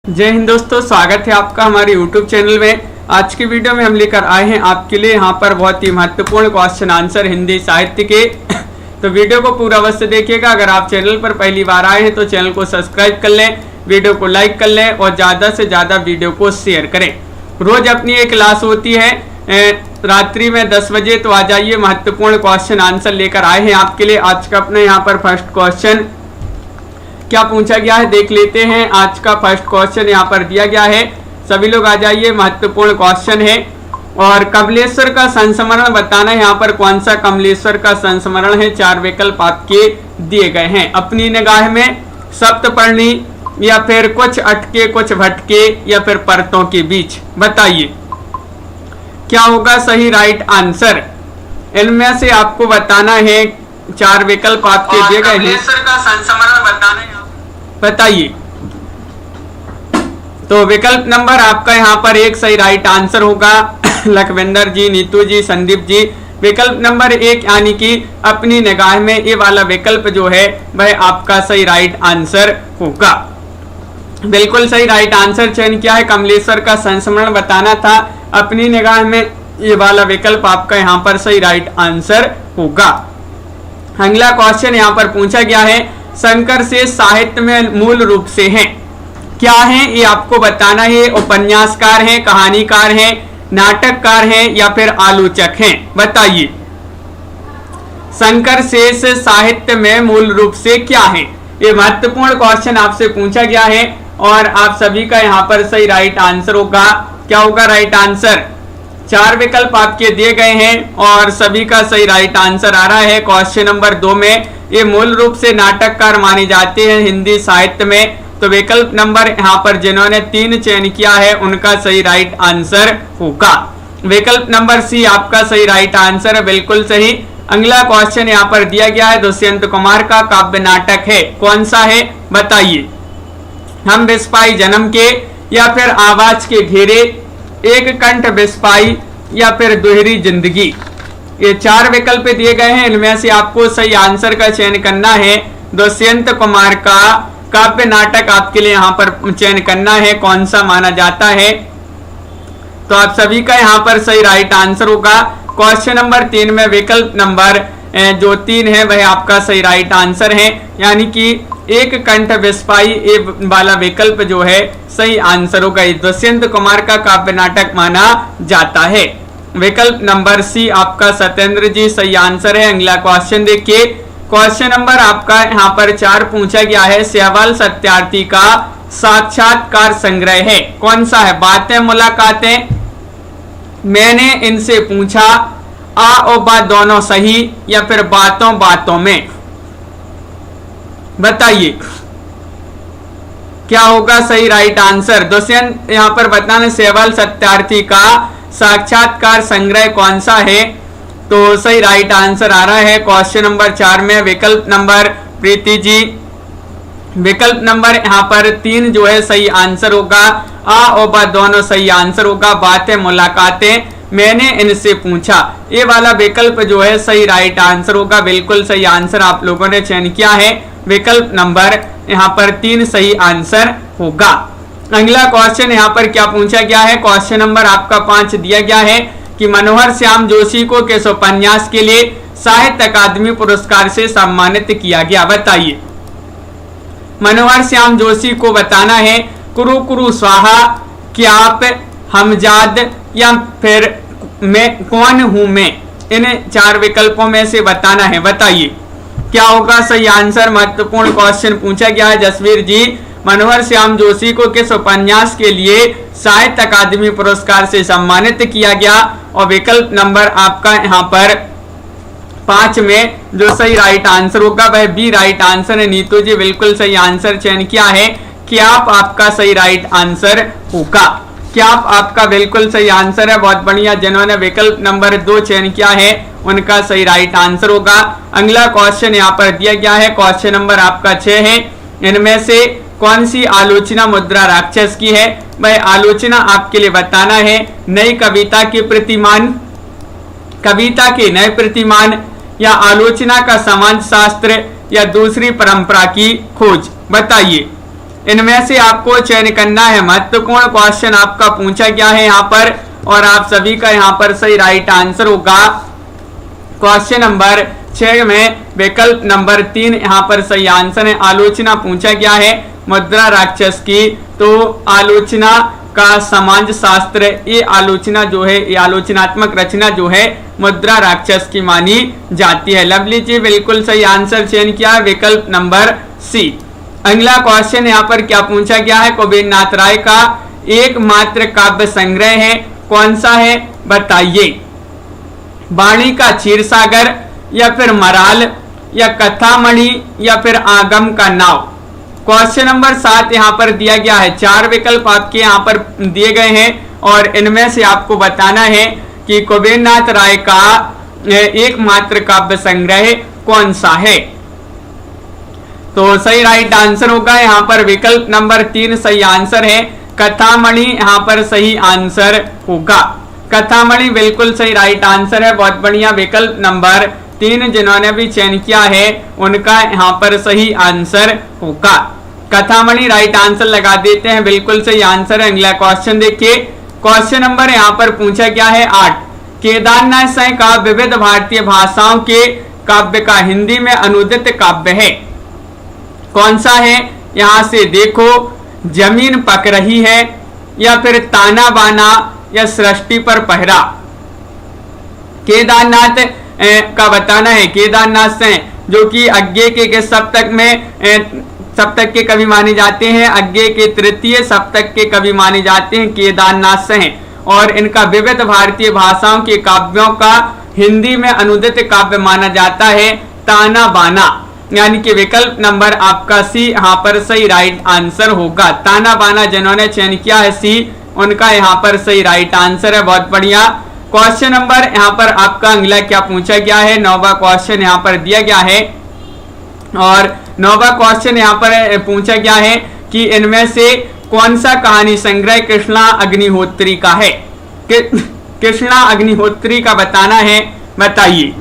जय हिंद दोस्तों, स्वागत है आपका हमारे YouTube चैनल में। आज की वीडियो में हम लेकर आए हैं आपके लिए यहाँ पर बहुत ही महत्वपूर्ण क्वेश्चन आंसर हिंदी साहित्य के। तो वीडियो को पूरा अवश्य देखिएगा। अगर आप चैनल पर पहली बार आए हैं तो चैनल को सब्सक्राइब कर लें, वीडियो को लाइक कर लें और ज़्यादा से ज़्यादा वीडियो को शेयर करें। रोज अपनी एक क्लास होती है रात्रि में 10 बजे, तो आ जाइए। महत्वपूर्ण क्वेश्चन आंसर लेकर आए हैं आपके लिए। आज का अपने यहाँ पर फर्स्ट क्वेश्चन क्या पूछा गया है देख लेते हैं। आज का फर्स्ट क्वेश्चन यहाँ पर दिया गया है, सभी लोग आ जाइए। महत्वपूर्ण क्वेश्चन है और कमलेश्वर का संस्मरण बताना है। यहाँ पर कौन सा कमलेश्वर का संस्मरण है, 4 विकल्प आपके दिए गए हैं। अपनी निगाह में, सप्तपर्णी, या फिर कुछ अटके कुछ भटके, या फिर परतों के बीच। बताइए क्या होगा सही राइट आंसर। इनमें से आपको बताना है, 4 विकल्प आपके दिए गए हैं। कमलेश्वर का संस्मरण बताना है, बताइए। तो विकल्प नंबर आपका यहाँ पर 1 सही राइट आंसर होगा। लखविंदर जी, नीतू जी, संदीप जी, विकल्प नंबर 1 यानी कि अपनी निगाह में, ये वाला विकल्प जो है वह आपका सही राइट आंसर होगा। बिल्कुल सही राइट आंसर चयन किया है। कमलेश्वर का संस्मरण बताना था, अपनी निगाह में, ये वाला विकल्प आपका यहाँ पर सही राइट आंसर होगा। अगला क्वेश्चन यहाँ पर पूछा गया है, शंकर से साहित्य में मूल रूप से हैं क्या है, ये आपको बताना है। उपन्यासकार हैं, कहानीकार हैं, नाटककार हैं, या फिर आलोचक हैं। बताइए शंकर शेष साहित्य में मूल रूप से क्या है। ये महत्वपूर्ण क्वेश्चन आपसे पूछा गया है और आप सभी का यहाँ पर सही राइट आंसर होगा। क्या होगा राइट आंसर। 4 विकल्प आपके दिए गए हैं और सभी का सही राइट आंसर आ रहा है। क्वेश्चन नंबर 2 में ये मूल रूप से नाटककार माने जाते हैं हिंदी साहित्य में। तो विकल्प नंबर यहाँ पर जिन्होंने 3 चयन किया है उनका सही राइट आंसर होगा। विकल्प नंबर सी आपका सही राइट आंसर है, बिल्कुल सही। अगला क्वेश्चन यहाँ पर दिया गया है, दुष्यंत कुमार का काव्य नाटक है, कौन सा है। बताइए हम बिस्पाई जन्म के, या फिर आवाज के घेरे, एक कंठ बिस्पाई, या फिर दोहरी जिंदगी। ये 4 विकल्प दिए गए हैं, इनमें से आपको सही आंसर का चयन करना है। दुष्यंत कुमार का काव्य नाटक आपके लिए यहाँ पर चयन करना है, कौन सा माना जाता है। तो आप सभी का यहाँ पर सही राइट आंसर होगा। क्वेश्चन नंबर 3 में विकल्प नंबर जो 3 है वह आपका सही राइट आंसर है, यानी कि एक कंठ बिस्पाई, ये वाला विकल्प जो है सही आंसर होगा। दुष्यंत कुमार का काव्य नाटक माना जाता है। विकल्प नंबर सी आपका सत्येंद्र जी सही आंसर है। अगला क्वेश्चन देखिए। क्वेश्चन नंबर आपका यहाँ पर 4 पूछा गया है, सहवाल सत्यार्थी का साक्षात्कार संग्रह है, कौन सा है। बातें मुलाकातें, मैंने इनसे पूछा, आ और बा दोनों सही, या फिर बातों बातों में। बताइए क्या होगा सही राइट आंसर। दुष्यंत यहाँ पर बताना, सहवाल सत्यार्थी का साक्षात्कार संग्रह कौन सा है। तो सही राइट आंसर आ रहा है क्वेश्चन नंबर 4 में विकल्प नंबर, प्रीति जी, विकल्प नंबर यहाँ पर 3 जो है सही आंसर होगा। आ और बा दोनों सही आंसर होगा। बातें मुलाकातें, मैंने इनसे पूछा, ये वाला विकल्प जो है सही राइट आंसर होगा। बिल्कुल सही आंसर आप लोगों ने चयन किया है। विकल्प नंबर यहाँ पर 3 सही आंसर होगा। अगला क्वेश्चन यहाँ पर क्या पूछा गया है, क्वेश्चन नंबर आपका 5 दिया गया है कि मनोहर श्याम जोशी को किस उपन्यास के लिए साहित्य अकादमी पुरस्कार से सम्मानित किया गया। बताइए मनोहर श्याम जोशी को बताना है, कुरु कुरु स्वाहा, क्याप, हमजाद, या फिर मैं कौन हूं मैं। इन 4 विकल्पों में से बताना है। बताइए क्या होगा सही आंसर। महत्वपूर्ण क्वेश्चन पूछा गया है। जसवीर जी, मनोहर श्याम जोशी को किस उपन्यास के लिए साहित्य अकादमी पुरस्कार से सम्मानित किया गया। और विकल्प नंबर आपका यहाँ पर 5 में जो सही राइट आंसर होगा वह बी राइट आंसर है। नीतू जी बिल्कुल सही आंसर चयन किया है। क्या आपका सही राइट आंसर होगा। क्या आपका बिल्कुल सही आंसर है, बहुत बढ़िया। जिन्होंने विकल्प नंबर 2 चयन किया है उनका सही राइट आंसर होगा। अगला क्वेश्चन यहाँ पर दिया गया है, क्वेश्चन नंबर आपका 6 है। इनमें से कौन सी आलोचना मुद्रा राक्षस की है। वह आलोचना आपके लिए बताना है। नई कविता के प्रतिमान, कविता के नए प्रतिमान, या आलोचना का समाज शास्त्र, या दूसरी परंपरा की खोज। बताइए इनमें से आपको चयन करना है। महत्वपूर्ण क्वेश्चन आपका पूछा गया है यहाँ पर, और आप सभी का यहाँ पर सही राइट आंसर होगा क्वेश्चन नंबर 6 में विकल्प नंबर 3 यहाँ पर सही आंसर है। आलोचना पूछा गया है मुद्रा राक्षस की, तो आलोचना का समाज शास्त्र, ये आलोचना जो है, ये आलोचनात्मक रचना जो है मुद्रा राक्षस की मानी जाती है। लवली जी बिल्कुल सही आंसर चयन किया है विकल्प नंबर सी। अगला क्वेश्चन यहाँ पर क्या पूछा गया है, कुबेर नाथ राय का एकमात्र काव्य संग्रह है, कौन सा है बताइए। वाणी का क्षीर सागर, या फिर मराल, या कथामणि, या फिर आगम का नाव। क्वेश्चन नंबर 7 यहाँ पर दिया गया है। 4 विकल्प आपके यहाँ पर दिए गए हैं और इनमें से आपको बताना है कि कुबेर नाथ राय का एकमात्र काव्य संग्रह कौन सा है। तो सही राइट आंसर होगा यहाँ पर विकल्प नंबर 3 सही आंसर है। कथामणि यहाँ पर सही आंसर होगा। कथामणि बिल्कुल सही राइट आंसर है। बहुत बढ़िया, विकल्प नंबर 3 जिन्होंने भी चयन किया है उनका यहाँ पर सही आंसर होगा। कथामणि राइट आंसर लगा देते हैं, बिल्कुल सही आंसर है। अगला क्वेश्चन देखिए। क्वेश्चन नंबर यहाँ पर पूछा गया है 8। केदारनाथ साईं का विविध भारतीय भाषाओं के काव्य का हिंदी में अनुदित काव्य है, कौन सा है। यहां से देखो, जमीन पक रही है, या फिर ताना बाना, या सृष्टि पर पहरा। केदारनाथ का बताना है। केदारनाथ से जो कि अज्ञे के सप्तक में सप्तक के कवि माने जाते हैं, अज्ञे के तृतीय सप्तक के कवि माने जाते हैं केदारनाथ से हैं, और इनका विविध भारतीय भाषाओं के काव्यों का हिंदी में अनुदित काव्य माना जाता है ताना बाना, यानी कि विकल्प नंबर आपका सी यहाँ पर सही राइट आंसर होगा। ताना बाना जिन्होंने चयन किया है सी, उनका यहाँ पर सही राइट आंसर है। बहुत बढ़िया। क्वेश्चन नंबर यहाँ पर आपका अगला क्या पूछा गया है, 9वां क्वेश्चन यहाँ पर दिया गया है, और 9वां क्वेश्चन यहाँ पर पूछा गया है कि इनमें से कौन सा कहानी संग्रह कृष्णा अग्निहोत्री का है। कृष्णा अग्निहोत्री का बताना है, बताइए।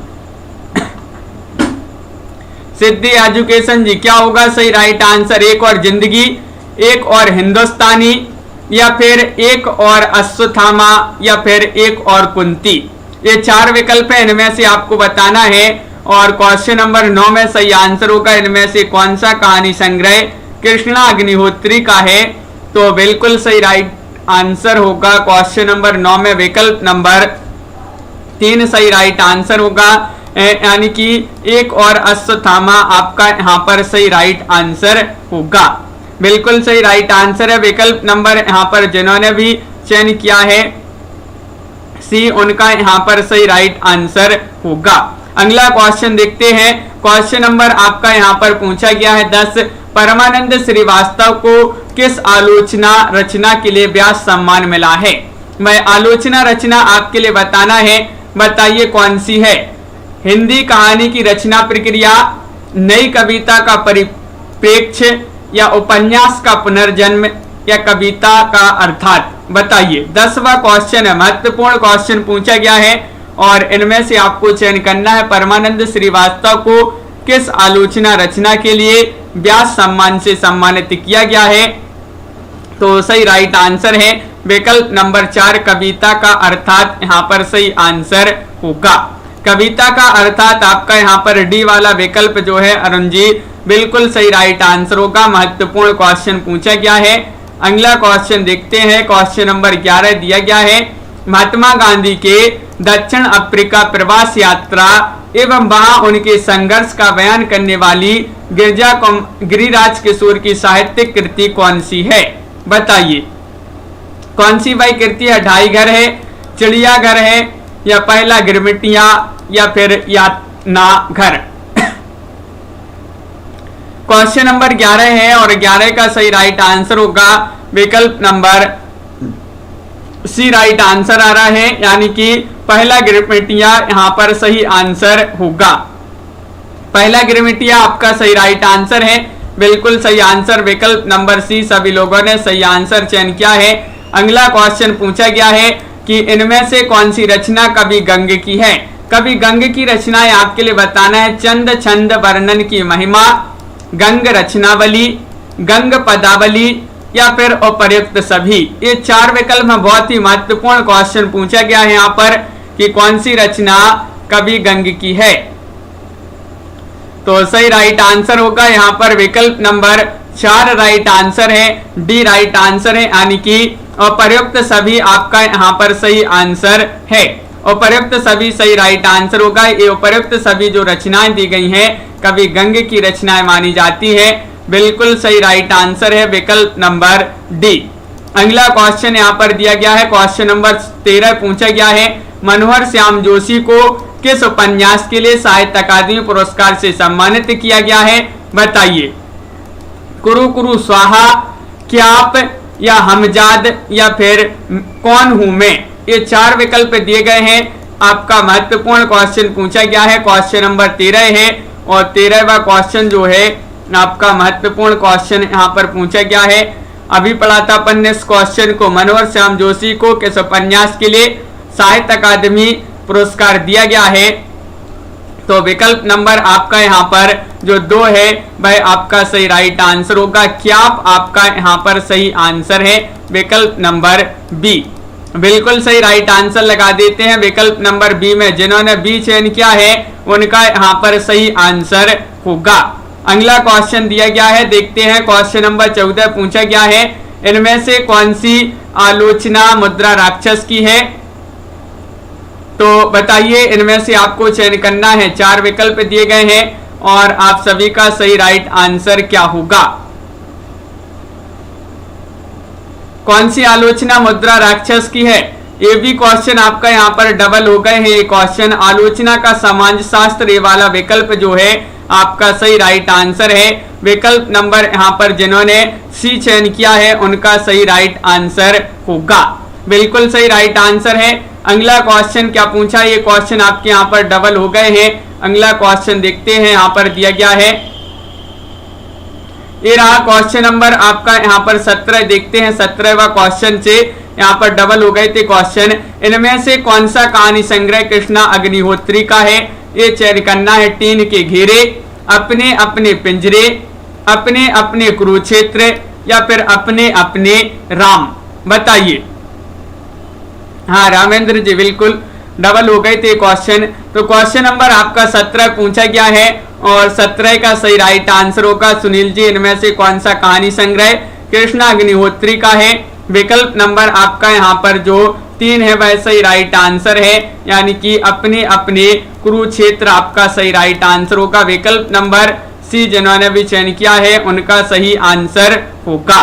सिद्धि एजुकेशन जी क्या होगा सही राइट आंसर। एक और जिंदगी, एक और हिंदुस्तानी, या फिर एक और अश्वत्थामा, या फिर एक और कुंती। ये 4 विकल्प है, इनमें से आपको बताना है। और क्वेश्चन नंबर 9 में सही आंसर होगा इनमें से कौन सा कहानी संग्रह कृष्णा अग्निहोत्री का है। तो बिल्कुल सही राइट आंसर होगा क्वेश्चन नंबर 9 में विकल्प नंबर 3 सही राइट आंसर होगा, यानी कि एक और अश्वत्थामा आपका यहाँ पर सही राइट आंसर होगा। बिल्कुल सही राइट आंसर है विकल्प नंबर यहाँ पर जिन्होंने भी चयन किया है सी, उनका यहाँ पर सही राइट आंसर होगा। अगला क्वेश्चन देखते हैं। क्वेश्चन नंबर आपका यहाँ पर पूछा गया है 10। परमानंद श्रीवास्तव को किस आलोचना रचना के लिए व्यास सम्मान मिला है। मैं आलोचना रचना आपके लिए बताना है, बताइए कौन सी है। हिंदी कहानी की रचना प्रक्रिया, नई कविता का परिप्रेक्ष्य, या उपन्यास का पुनर्जन्म, या कविता का अर्थात। बताइए। 10वां क्वेश्चन है, महत्वपूर्ण क्वेश्चन पूछा गया है और इनमें से आपको चयन करना है परमानंद श्रीवास्तव को किस आलोचना रचना के लिए व्यास सम्मान से सम्मानित किया गया है। तो सही राइट आंसर है विकल्प नंबर 4 कविता का अर्थात यहाँ पर सही आंसर होगा। कविता का अर्थात आपका यहाँ पर डी वाला विकल्प जो है अरुण जी बिल्कुल सही राइट आंसर होगा। महत्वपूर्ण क्वेश्चन पूछा गया है। अगला क्वेश्चन देखते हैं। क्वेश्चन नंबर 11 दिया गया है, महात्मा गांधी के दक्षिण अफ्रीका प्रवास यात्रा एवं वहां उनके संघर्ष का बयान करने वाली गिरिराज किशोर की साहित्यिक कृति कौन सी है। बताइए कौन सी भाई कृति है। ढाई घर है, चिड़ियाघर है, या पहला गिरमिटिया, या फिर यातना घर। क्वेश्चन नंबर 11 है और 11 का सही राइट आंसर होगा विकल्प नंबर सी राइट आंसर आ रहा है, यानी कि पहला गिरमिटिया यहाँ पर सही आंसर होगा। पहला गिरमिटिया आपका सही राइट आंसर है, बिल्कुल सही आंसर विकल्प नंबर सी। सभी लोगों ने सही आंसर चयन किया है। अगला क्वेश्चन पूछा गया है कि इनमें से कौन सी रचना कवि गंग की है। कवि गंग की रचनाएं आपके लिए बताना है। चंद छंद वर्णन की महिमा, गंग रचनावली, गंग पदावली या फिर उपर्युक्त सभी। ये 4 विकल्प में बहुत ही महत्वपूर्ण क्वेश्चन पूछा गया है यहाँ पर कि कौन सी रचना कवि गंग की है। तो सही राइट आंसर होगा यहाँ पर विकल्प नंबर 4 राइट आंसर है, डी राइट आंसर है, यानी कि उपर्युक्त सभी आपका यहाँ पर सही आंसर है। उपर्युक्त सभी सही राइट आंसर होगा। ये उपर्युक्त सभी जो रचनाएं दी गई हैं कवि गंग की रचनाएं मानी जाती है। बिल्कुल सही राइट आंसर है विकल्प नंबर डी। अगला क्वेश्चन यहाँ पर दिया गया है, क्वेश्चन नंबर 13 पूछा गया है, मनोहर श्याम जोशी को किस उपन्यास के लिए साहित्य अकादमी पुरस्कार से सम्मानित किया गया है, बताइए। कुरु कुरु स्वाहा, क्याप या हमजाद या फिर कौन हूं मैं। ये 4 विकल्प दिए गए हैं। आपका महत्वपूर्ण क्वेश्चन पूछा गया है, क्वेश्चन नंबर 13 है और 13वां क्वेश्चन जो है आपका महत्वपूर्ण क्वेश्चन यहाँ पर पूछा गया है। अभी पढ़ा था अपन ने इस क्वेश्चन को, मनोहर श्याम जोशी को किस उपन्यास के लिए साहित्य अकादमी पुरस्कार दिया गया है। तो विकल्प नंबर आपका यहाँ पर जो 2 है वह आपका सही राइट आंसर होगा। क्याप आपका यहाँ पर सही आंसर है, विकल्प नंबर बी। बिल्कुल सही राइट आंसर लगा देते हैं विकल्प नंबर बी में। जिन्होंने बी चयन किया है उनका यहाँ पर सही आंसर होगा। अगला क्वेश्चन दिया गया है, देखते हैं। क्वेश्चन नंबर 14 पूछा गया है, इनमें से कौन सी आलोचना मुद्रा राक्षस की है। तो बताइए, इनमें से आपको चयन करना है। 4 विकल्प दिए गए हैं और आप सभी का सही राइट आंसर क्या होगा। कौन सी आलोचना मुद्रा राक्षस की है। ये भी क्वेश्चन आपका यहाँ पर डबल हो गए हैं। ये क्वेश्चन आलोचना का समाज शास्त्र, ये वाला विकल्प जो है आपका सही राइट आंसर है। विकल्प नंबर यहाँ पर जिन्होंने सी चयन किया है उनका सही राइट आंसर होगा। बिल्कुल सही राइट आंसर है। अगला क्वेश्चन क्या पूछा, ये क्वेश्चन आपके यहाँ पर डबल हो गए हैं। अगला क्वेश्चन देखते हैं, यहाँ पर दिया गया है, ये रहा क्वेश्चन नंबर आपका यहाँ पर 17। देखते हैं 17वां क्वेश्चन से यहाँ पर डबल हो गए थे क्वेश्चन। इनमें से कौन सा कहानी संग्रह कृष्णा अग्निहोत्री का है। ये चयन करना है। टीन के घेरे, अपने अपने पिंजरे, अपने अपने कुरुक्षेत्र या फिर अपने अपने राम, बताइए। हाँ रामेंद्र जी, बिल्कुल डबल हो गए थे क्वेश्चन। तो क्वेश्चन नंबर आपका 17 पूछा गया है और 17 का सही राइट आंसर होगा। सुनील जी, इनमें से कौन सा कहानी संग्रह कृष्णा अग्निहोत्री का है। विकल्प नंबर आपका यहाँ पर जो 3 है वह सही राइट आंसर है, यानी कि अपने अपने कुरुक्षेत्र आपका सही राइट आंसर होगा। विकल्प नंबर सी जिन्होंने भी चयन किया है उनका सही आंसर होगा।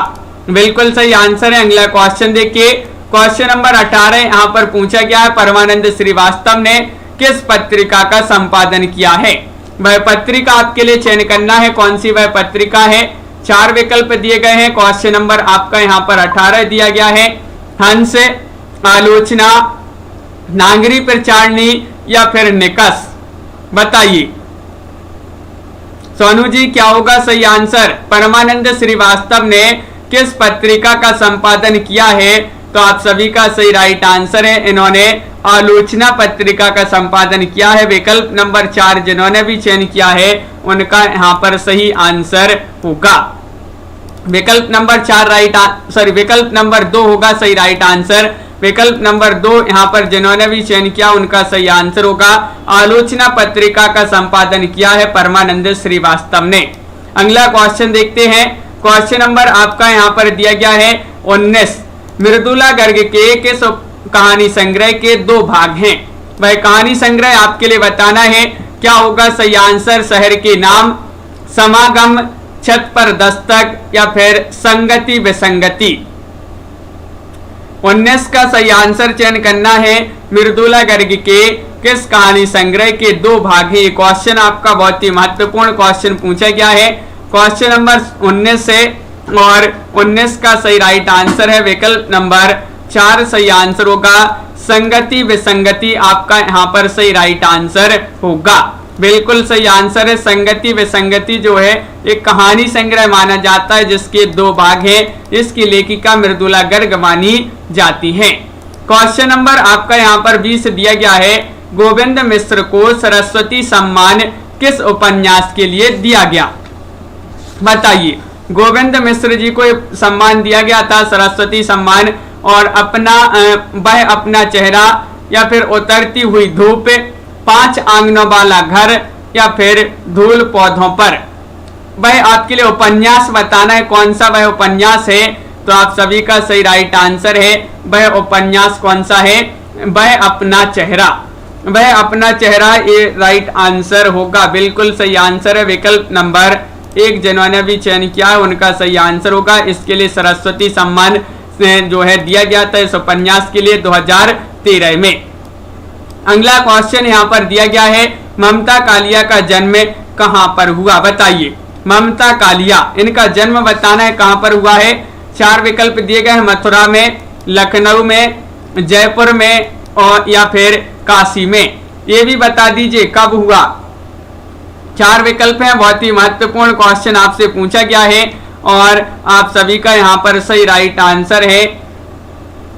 बिल्कुल सही आंसर है। अगला क्वेश्चन देखिए, क्वेश्चन नंबर 18 यहाँ पर पूछा गया है, परमानंद श्रीवास्तव ने किस पत्रिका का संपादन किया है। वह पत्रिका आपके लिए चयन करना है, कौन सी वह पत्रिका है। 4 विकल्प दिए गए हैं। क्वेश्चन नंबर आपका यहाँ पर 18 दिया गया है, हंस, आलोचना, नागरी प्रचारणी या फिर निकष, बताइए। सोनू जी, क्या होगा सही आंसर। परमानंद श्रीवास्तव ने किस पत्रिका का संपादन किया है। तो आप सभी का सही राइट आंसर है, इन्होंने आलोचना पत्रिका का संपादन किया है। विकल्प नंबर 4 जिन्होंने भी चयन किया है उनका यहाँ पर सही आंसर होगा। विकल्प नंबर 4 विकल्प नंबर 2 होगा सही राइट आंसर। विकल्प नंबर 2 यहाँ पर जिन्होंने भी चयन किया उनका सही आंसर होगा। आलोचना पत्रिका का संपादन किया है परमानंद श्रीवास्तव ने। अगला क्वेश्चन देखते हैं। क्वेश्चन नंबर आपका यहाँ पर दिया गया है 19। मृदुला गर्ग के किस कहानी संग्रह के 2 भाग हैं। वह कहानी संग्रह आपके लिए बताना है। क्या होगा सही आंसर। शहर के नाम, समागम, छत पर दस्तक या फिर संगति विसंगति। 19 का सही आंसर चयन करना है। मृदुला गर्ग के किस कहानी संग्रह के 2 भाग हैं। क्वेश्चन आपका बहुत ही महत्वपूर्ण क्वेश्चन पूछा गया है। क्वेश्चन नंबर 19 है और 19 का सही राइट आंसर है विकल्प नंबर 4 सही आंसर होगा। संगति विसंगति आपका यहाँ पर सही राइट आंसर होगा। बिल्कुल सही आंसर है। संगति विसंगति जो है एक कहानी संग्रह माना जाता है जिसके 2 भाग हैं। इसकी लेखिका मृदुला गर्ग मानी जाती है। क्वेश्चन नंबर आपका यहाँ पर 20 दिया गया है। गोविंद मिश्र को सरस्वती सम्मान किस उपन्यास के लिए दिया गया, बताइए। गोविंद मिश्र जी को सम्मान दिया गया था, सरस्वती सम्मान। और वह अपना चेहरा, या फिर उतरती हुई धूप, 5 आंगनों वाला घर, या फिर धूल पौधों पर। वह आपके लिए उपन्यास बताना है, कौन सा वह उपन्यास है। तो आप सभी का सही राइट आंसर है, वह उपन्यास कौन सा है, वह अपना चेहरा। वह अपना चेहरा, ये राइट आंसर होगा। बिल्कुल सही आंसर है विकल्प नंबर 1। जिन्होंने भी चयन किया है उनका सही आंसर होगा। इसके लिए सरस्वती सम्मान जो है दिया गया था इस उपन्यास के लिए 2013 में। अगला क्वेश्चन यहाँ पर दिया गया है, ममता कालिया का जन्म कहाँ पर हुआ, बताइए। ममता कालिया, इनका जन्म बताना है कहाँ पर हुआ है। 4 विकल्प दिए गए हैं, मथुरा में, लखनऊ में, जयपुर में, और या फिर काशी में। ये भी बता दीजिए कब हुआ। 4 विकल्प हैं, बहुत ही महत्वपूर्ण क्वेश्चन आपसे पूछा गया है और आप सभी का यहाँ पर सही राइट आंसर है।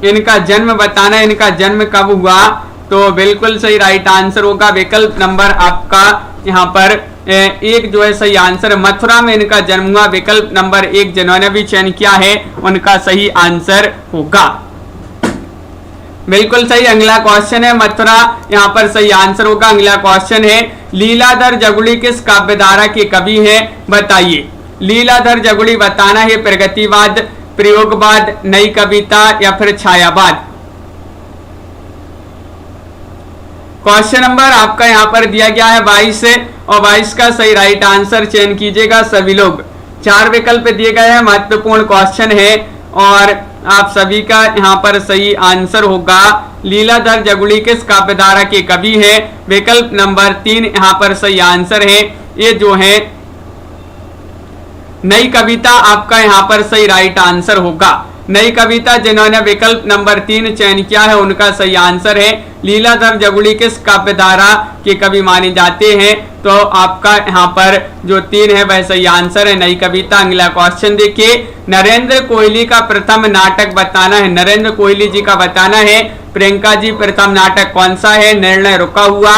इनका जन्म बताना है, इनका जन्म कब हुआ। तो बिल्कुल सही राइट आंसर होगा विकल्प नंबर आपका यहाँ पर 1 जो है सही आंसर। मथुरा में इनका जन्म हुआ। विकल्प नंबर 1 जिन्होंने भी चयन किया है उनका सही आंसर होगा। बिल्कुल सही। अगला क्वेश्चन है, मथुरा यहाँ पर सही आंसर होगा। अगला क्वेश्चन है, लीलाधर जगुड़ी किस काव्यधारा के कवि हैं, बताइए। लीलाधर जगुड़ी बताना है प्रगतिवाद, प्रयोगवाद, नई कविता, या फिर छायावाद। क्वेश्चन नंबर आपका यहाँ पर दिया गया है 22 और 22 का सही राइट आंसर चयन कीजिएगा सभी लोग। 4 विकल्प दिए गए हैं, महत्वपूर्ण क्वेश्चन है और आप सभी का यहाँ पर सही आंसर होगा। लीलाधर जगुड़ी किस काव्यधारा के कवि है। विकल्प नंबर 3 यहाँ पर सही आंसर है। ये जो है नई कविता आपका यहाँ पर सही राइट आंसर होगा। नई कविता जिन्होंने विकल्प नंबर 3 चयन किया है उनका सही आंसर है। लीलाधर जगुड़ी किस काव्यधारा के कवि माने जाते हैं। तो आपका यहाँ पर जो 3 है वह सही आंसर है, नई कविता। अगला क्वेश्चन देखिए, नरेंद्र कोहली का प्रथम नाटक बताना है। नरेंद्र कोहली जी का बताना है। प्रियंका जी प्रथम नाटक कौन सा है। निर्णय रुका हुआ,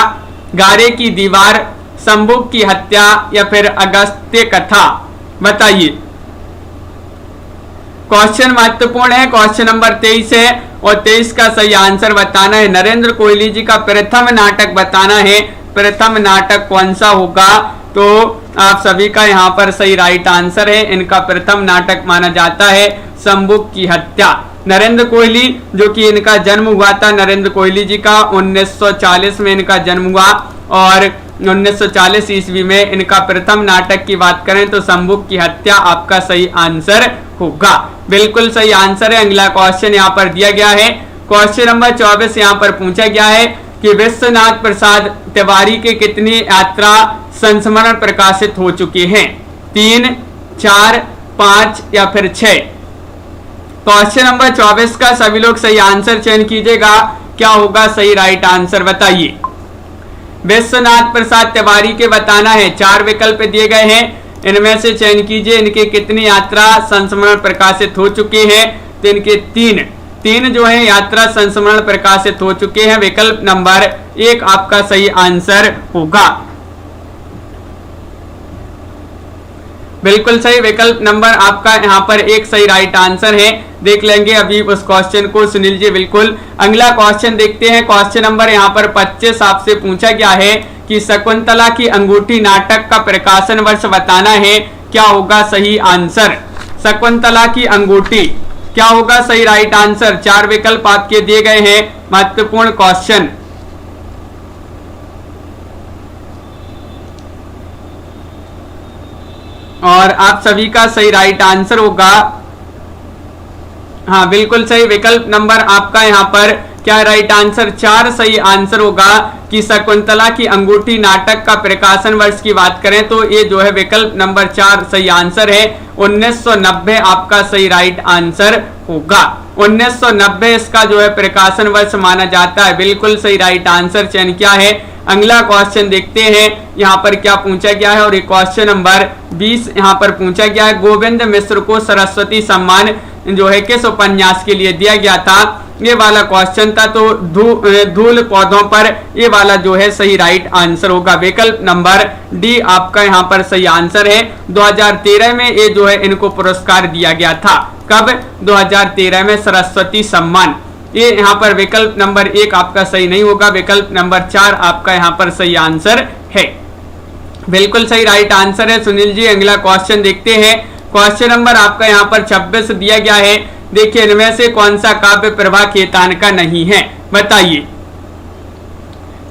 गारे की दीवार, शंभुक की हत्या, या फिर अगस्त्य कथा, बताइए। क्वेश्चन महत्वपूर्ण है। क्वेश्चन नंबर 23 है और 23 का सही आंसर बताना है। नरेंद्र कोहली जी का प्रथम नाटक बताना है, प्रथम नाटक कौन सा होगा। तो आप सभी का यहाँ पर सही राइट आंसर है। इनका प्रथम नाटक माना जाता है शंभुक की हत्या। नरेंद्र कोहली जो कि इनका जन्म हुआ था, नरेंद्र कोहली जी का 1940 में इनका जन्म हुआ और 1940 ईस्वी में इनका प्रथम नाटक की बात करें तो शंभुक की हत्या आपका सही आंसर होगा। बिल्कुल सही आंसर है। अगला क्वेश्चन यहाँ पर दिया गया है। क्वेश्चन नंबर 24 यहाँ पर पूछा गया है कि विश्वनाथ प्रसाद तिवारी के कितनी यात्रा संस्मरण प्रकाशित हो चुके हैं। 3, 4, 5 या फिर 6। क्वेश्चन नंबर 24 का सभी लोग सही आंसर चयन कीजिएगा। क्या होगा सही राइट आंसर, बताइए। विश्वनाथ प्रसाद तिवारी के बताना है। 4 विकल्प दिए गए हैं, इनमें से चयन कीजिए इनके कितनी यात्रा संस्मरण प्रकाशित हो चुके हैं। तो इनके 3 जो है यात्रा संस्मरण प्रकाशित हो चुके हैं। विकल्प नंबर 1 आपका सही आंसर होगा। बिल्कुल सही, विकल्प नंबर आपका यहाँ पर 1 सही राइट आंसर है। देख लेंगे अभी उस क्वेश्चन को, सुनील जी बिल्कुल। अगला क्वेश्चन देखते हैं। क्वेश्चन नंबर यहाँ पर 25 आपसे पूछा गया है कि शकुंतला की अंगूठी नाटक का प्रकाशन वर्ष बताना है। क्या होगा सही आंसर। शकुंतला की अंगूठी क्या होगा सही राइट आंसर। 4 विकल्प आपके दिए गए हैं, महत्वपूर्ण क्वेश्चन। और आप सभी का सही राइट आंसर होगा, हाँ बिल्कुल सही, विकल्प नंबर आपका यहाँ पर क्या राइट आंसर 4 सही आंसर होगा कि शकुंतला की अंगूठी नाटक का प्रकाशन वर्ष की बात करें तो ये जो है विकल्प नंबर 4 सही आंसर है। 1990 आपका सही राइट आंसर होगा। 1990 इसका जो है प्रकाशन वर्ष माना जाता है। बिल्कुल सही राइट आंसर चयन किया है। अगला क्वेश्चन देखते हैं यहाँ पर क्या पूछा गया है। और ये क्वेश्चन नंबर 20 यहाँ पर पूछा गया है, गोविंद मिश्र को सरस्वती सम्मान जो है किस उपन्यास के लिए दिया गया था। ये वाला क्वेश्चन था। तो धूल पौधों पर, ये वाला जो है सही राइट आंसर होगा। विकल्प नंबर डी आपका यहाँ पर सही आंसर है। 2013 में ये जो है इनको पुरस्कार दिया गया था। कब? 2013 में सरस्वती सम्मान। ये यहाँ पर विकल्प नंबर 1 आपका सही नहीं होगा। विकल्प नंबर 4 आपका यहाँ पर सही आंसर है। बिल्कुल सही राइट आंसर है सुनील जी। अगला क्वेश्चन देखते हैं। क्वेश्चन नंबर आपका यहाँ पर 26 दिया गया है। देखिए इनमें से कौन सा काव्य प्रभा खेतान का नहीं है, बताइए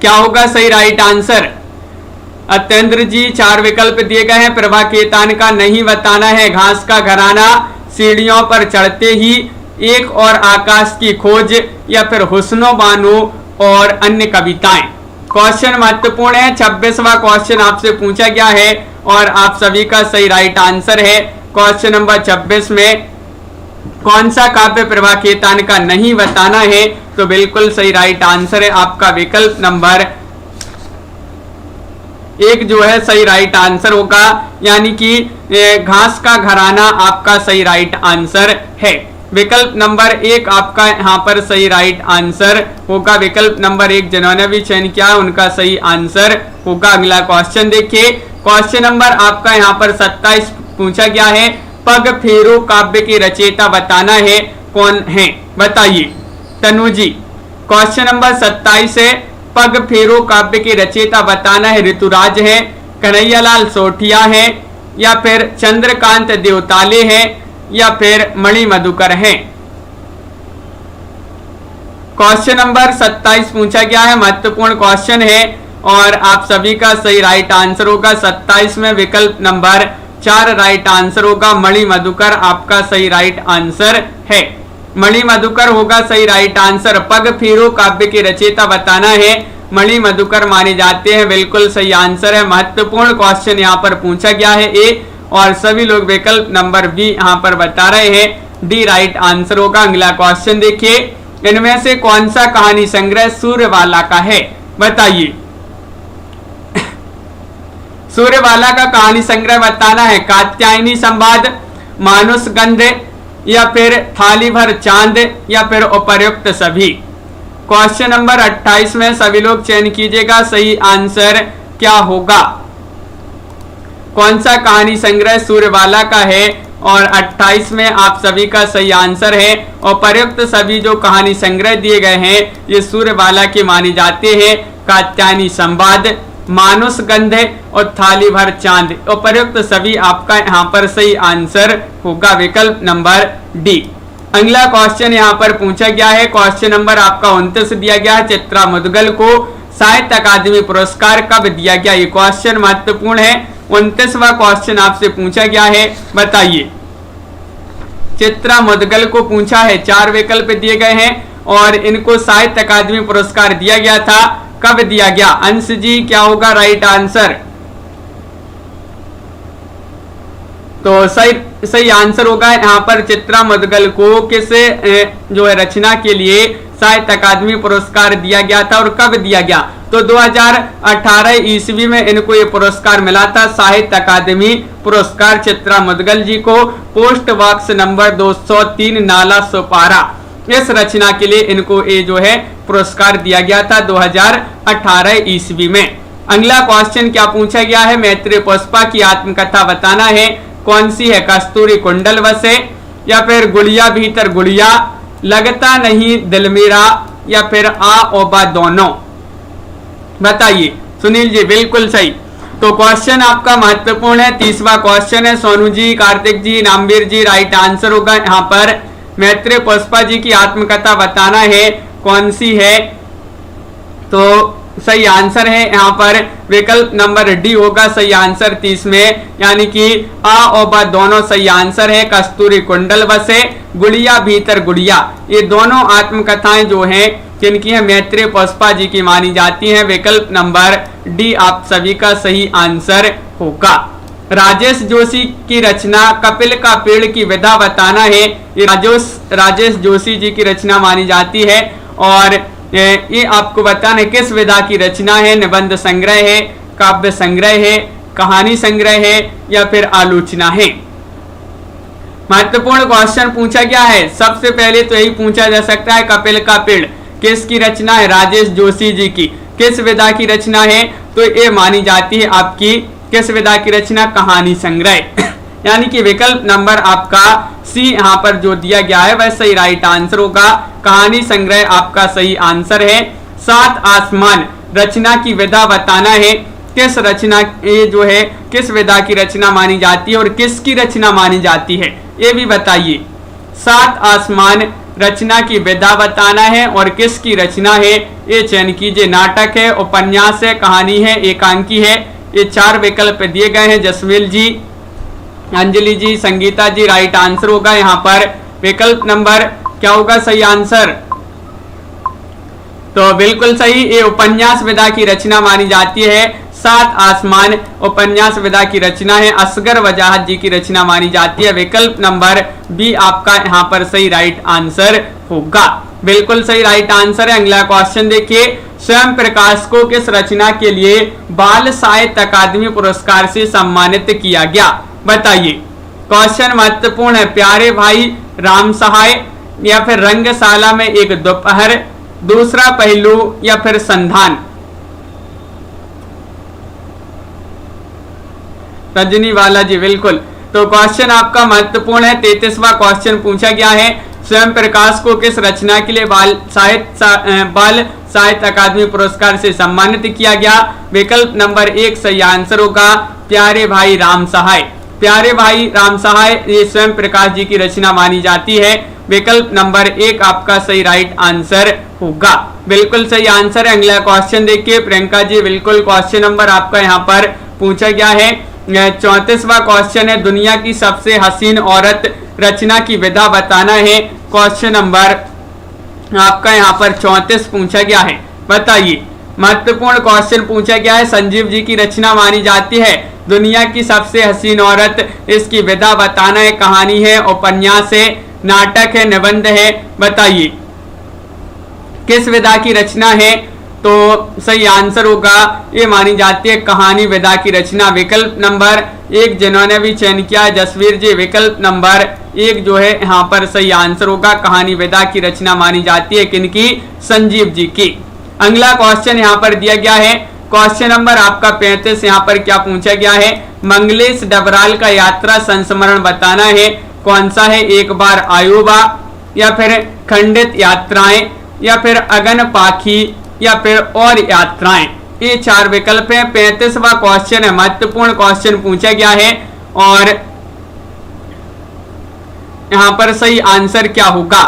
क्या होगा सही राइट आंसर। अत्येंद्र जी 4 विकल्प दिए गए हैं। प्रभा खेतान का नहीं बताना है घास का घराना, सीढ़ियों पर चढ़ते ही, एक और आकाश की खोज, या फिर हुस्नो बानो और अन्य कविताएं। क्वेश्चन महत्वपूर्ण है। 26वां क्वेश्चन आपसे पूछा गया है और आप सभी का सही राइट आंसर है। क्वेश्चन नंबर 26 में कौन सा काव्य प्रभा खेतान का नहीं बताना है, तो बिल्कुल सही राइट आंसर है आपका विकल्प नंबर 1 जो है सही राइट आंसर होगा, यानी कि घास का घराना आपका सही राइट आंसर है। विकल्प नंबर 1 आपका यहाँ पर सही राइट आंसर होगा। विकल्प नंबर 1 जिन्होंने भी चयन किया उनका सही आंसर होगा। अगला क्वेश्चन देखिए। क्वेश्चन नंबर आपका यहाँ पर 27 पूछा गया है। पग फेरो काव्य की रचयिता बताना है, कौन है, बताइए तनु जी। क्वेश्चन नंबर 27 है। पग फेरो काव्य की रचयिता बताना है ऋतुराज है, कन्हैयालाल सोठिया है, या फिर चंद्रकांत देवताले है, या फिर मणि मधुकर है। क्वेश्चन नंबर 27 पूछा गया है, महत्वपूर्ण क्वेश्चन है और आप सभी का सही राइट आंसर होगा। 27 में विकल्प नंबर 4 राइट आंसर होगा। मणि मधुकर आपका सही राइट आंसर है। मणि मधुकर होगा सही राइट आंसर। पग फेरो काव्य की रचयिता बताना है, मणि मधुकर माने जाते हैं, बिल्कुल सही आंसर है। महत्वपूर्ण क्वेश्चन यहाँ पर पूछा गया है ए, और सभी लोग विकल्प नंबर बी यहाँ पर बता रहे हैं। डी राइट आंसर होगा। अगला क्वेश्चन देखिए। इनमें से कौन सा कहानी संग्रह सूर्यवाला का है, बताइए सूर्यवाला का कहानी संग्रह बताना है। कात्यायनी संवाद, मानुष गंध, या फिर थाली भर चांद, या फिर उपर्युक्त सभी। क्वेश्चन नंबर 28 में सभी लोग चयन कीजिएगा सही आंसर क्या होगा। कौन सा कहानी संग्रह सूर्यवाला का है, और 28 में आप सभी का सही आंसर है। और प्रयुक्त सभी जो कहानी संग्रह दिए गए हैं ये सूर्यवाला के माने जाते हैं। कात्यायनी संवाद, मानुष गंध और थाली भर चांद, और प्रयुक्त सभी आपका यहाँ पर सही आंसर होगा। विकल्प नंबर डी। अगला क्वेश्चन यहाँ पर पूछा गया है। क्वेश्चन नंबर आपका 29 दिया गया है। चित्रा मुदगल को साहित्य अकादमी पुरस्कार कब दिया गया, ये क्वेश्चन महत्वपूर्ण है। 29वां क्वेश्चन आपसे पूछा गया है, बताइए चित्रा मुदगल को पूछा है। 4 विकल्प दिए गए हैं और इनको साहित्य अकादमी पुरस्कार दिया गया था। कब दिया गया? अंश जी क्या होगा राइट आंसर? तो सही आंसर होगा यहाँ पर चित्रा मुदगल को किस जो है रचना के लिए साहित्य अकादमी पुरस्कार दिया गया था और कब दिया गया? तो 2018 ईस्वी में इनको ये पुरस्कार मिला था, साहित्य अकादमी पुरस्कार चित्रा मुदगल जी को। पोस्ट बॉक्स नंबर 203 नाला सुपारा, इस रचना के लिए इनको ये जो है पुरस्कार दिया गया था 2018 ईस्वी में। अगला क्वेश्चन क्या पूछा गया है? मैत्री पुष्पा की आत्मकथा बताना है, कौन सी है? कस्तूरी कुंडल वसे, या फिर गुड़िया भीतर गुड़िया, लगता नहीं दिल मेरा, या फिर आ ओबा दोनों, बताइए सुनील जी। बिल्कुल सही। तो क्वेश्चन आपका महत्वपूर्ण है। 30वां क्वेश्चन है। सोनू जी, कार्तिक जी, नामवीर जी, राइट आंसर होगा यहाँ पर मैत्री पुष्पा जी की आत्मकथा बताना है, कौन सी है? तो सही आंसर है यहाँ पर विकल्प नंबर डी होगा सही आंसर 30 में, यानी कि आ और बा दोनों सही आंसर है। कस्तूरी कुंडल बसे, गुड़िया भीतर गुड़िया, ये दोनों आत्मकथाएं जो हैं जिनकी है मैत्री पुष्पा जी की मानी जाती हैं। विकल्प नंबर डी आप सभी का सही आंसर होगा। राजेश जोशी की रचना कपिल का पेड़ की विधा बताना है, ये राजेश जोशी जी की रचना मानी जाती है। और ये आपको बताना है किस विधा की रचना है, निबंध संग्रह है, काव्य संग्रह है, कहानी संग्रह है, या फिर आलोचना है। महत्वपूर्ण क्वेश्चन पूछा गया है। सबसे पहले तो यही पूछा जा सकता है, कपिल का पेड़ किसकी रचना है? राजेश जोशी जी की। किस विधा की रचना है? तो ये मानी जाती है आपकी किस विधा की रचना? कहानी संग्रह। यानी कि विकल्प नंबर आपका सी यहाँ पर जो दिया गया है वह सही राइट आंसर होगा। कहानी संग्रह आपका सही आंसर है। सात आसमान रचना की विधा बताना है। किस रचना ये जो है किस विधा की रचना मानी जाती है और किसकी रचना मानी जाती है, ये भी बताइए। सात आसमान रचना की विधा बताना है और किसकी रचना है, ये चयन कीजिए। नाटक है, उपन्यास है, कहानी है, एकांकी है। ये चार विकल्प दिए गए हैं। जसवील जी, अंजलि जी, संगीता जी, राइट आंसर होगा यहाँ पर विकल्प नंबर क्या होगा सही आंसर? तो बिल्कुल सही, ये उपन्यास विधा की रचना मानी जाती है। सात आसमान उपन्यास विधा की रचना है। असगर वजाहत जी की रचना मानी जाती है। विकल्प नंबर बी आपका यहाँ पर सही राइट आंसर होगा। बिल्कुल सही राइट आंसर है। अगला क्वेश्चन देखिए, स्वयं प्रकाश को किस रचना के लिए बाल साहित्य अकादमी पुरस्कार से सम्मानित किया गया? बताइए। क्वेश्चन महत्वपूर्ण है। प्यारे भाई राम सहाय, या फिर रंगशाला में एक दोपहर, दूसरा पहलू, या फिर संधान? रजनी वाला जी बिल्कुल। तो क्वेश्चन आपका महत्वपूर्ण है। 33वां क्वेश्चन पूछा गया है, स्वयं प्रकाश को किस रचना के लिए बाल साहित्य अकादमी पुरस्कार से सम्मानित किया गया? विकल्प नंबर एक सही आंसर होगा प्यारे भाई राम सहाय। प्यारे भाई राम सहाय ये स्वयं प्रकाश जी की रचना मानी जाती है। विकल्प नंबर एक आपका सही राइट आंसर होगा। बिल्कुल सही आंसर है। अगला क्वेश्चन देखिए प्रियंका जी, बिल्कुल क्वेश्चन नंबर आपका यहाँ पर पूछा गया है। 34वां क्वेश्चन है, दुनिया की सबसे हसीन औरत रचना की विधा बताना है। क्वेश्चन नंबर आपका यहाँ पर 34 पूछा गया है। बताइए। महत्वपूर्ण क्वेश्चन पूछा गया है। संजीव जी की रचना मानी जाती है। दुनिया की सबसे हसीन औरत, इसकी विधा बताना है। कहानी है, उपन्यास है, नाटक है, निबंध है? बताइए किस विधा की रचना है? तो सही आंसर होगा ये मानी जाती है कहानी विधा की रचना। विकल्प नंबर एक जिन्होंने भी चयन किया है जसवीर जी, विकल्प नंबर एक जो है यहाँ पर सही आंसर होगा। कहानी विधा की रचना मानी जाती है किनकी? संजीव जी की। अगला क्वेश्चन यहाँ पर दिया गया है। क्वेश्चन नंबर आपका 35 यहाँ पर क्या पूछा गया है? मंगलेश डबराल का यात्रा संस्मरण बताना है। कौन सा है? एक बार आयुबा, या फिर खंडित यात्राएं, या फिर अगन पाखी, या फिर और यात्राएं? ये चार विकल्प हैं। 35वां क्वेश्चन है, महत्वपूर्ण क्वेश्चन पूछा गया है और यहाँ पर सही आंसर क्या होगा?